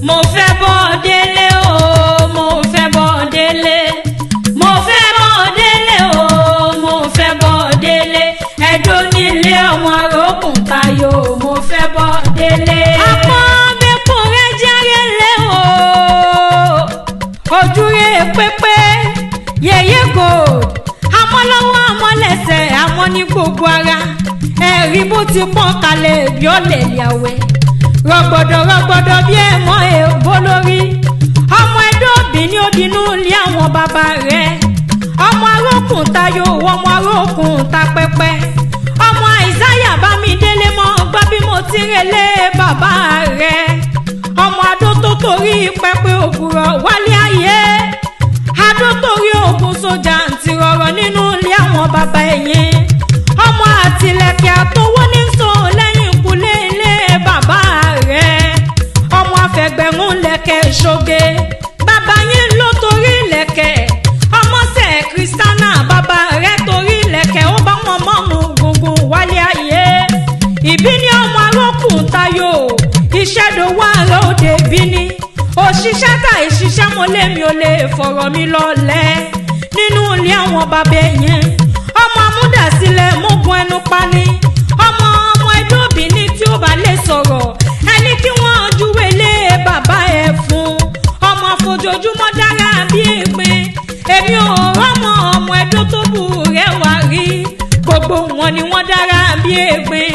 mo fẹ́ bọ́ délé o mo fẹ́ bọ́ délé mo fẹ́ bọ́ délé o mo fẹ́ bọ́ délé ẹ̀dùn nílé ọmọ arókùn tayo mo fẹ́ bọ́ délé. àpọ̀ bẹ́kùn rẹ̀ jẹ́rẹ̀ lé o ojú rẹ̀ pépé yẹ̀yẹ́ gold àmọ́ lọ́wọ́ àmọ́ lẹ́sẹ̀ àmọ́ ní gbogbo ara ẹ̀rí bó ti pọ́n kalẹ̀ bí ọ̀lẹ̀ ìyàwó rọ̀gbọ̀dọ̀ bí ẹ̀mọ́ èèbó lórí ọmọ ẹ̀dọ́bì ní òdinú ilé àwọn bàbá rẹ̀ ọmọ arókùn tayo ọmọ arókùn ta pẹ́pẹ́ ọmọ àìsáyà bá mi délé mọ́ gbọ́ bí mo ti relé bàbá rẹ̀ ọmọ adó tó torí pẹ́pẹ́ òbúrọ̀ wálé ayé adó torí ògùn sójà ntì rọ̀rọ̀ nínú ilé àwọn bàbá ẹ̀yìn ọmọ àtìlẹ̀kẹ̀ àtọwọ́ ní sọ lẹ́yìn ìkúlé ilé bàbá rẹ̀ ọmọ afẹ́gbẹ̀rún lẹ̀kẹ̀ ṣoge bàbá yín ló torí lẹ̀kẹ̀ ọmọ sẹ̀ kristiana bàbá rẹ̀ torí lẹ̀kẹ̀ ó bá wọn mọ́mú gungun wálé ayé ìbí ni ọmọ arókùn tayo ìṣẹ́dọ̀wọ́ àrà òde bí ni òṣìṣẹ́ tà ìṣiṣẹ́ mo lé mi ò lè fọ̀rọ̀ mi lọ́lẹ̀ nínú ilé àwọn bàbá yẹn ọmọ amúdàsílẹ̀ mógun ẹnu pani ọmọ ẹdọ́bì ní tí ó bá lè sọ̀rọ̀ ẹni kí wọ́n júwe lé bàbá ẹ̀ fún ọmọ fojoojúmọ́ dára bí ìpín èmi ò rọ́mọ ọmọ ẹdọ́ tó bù rẹwà rí gbogbo wọn ni wọ́n dára bí ìpín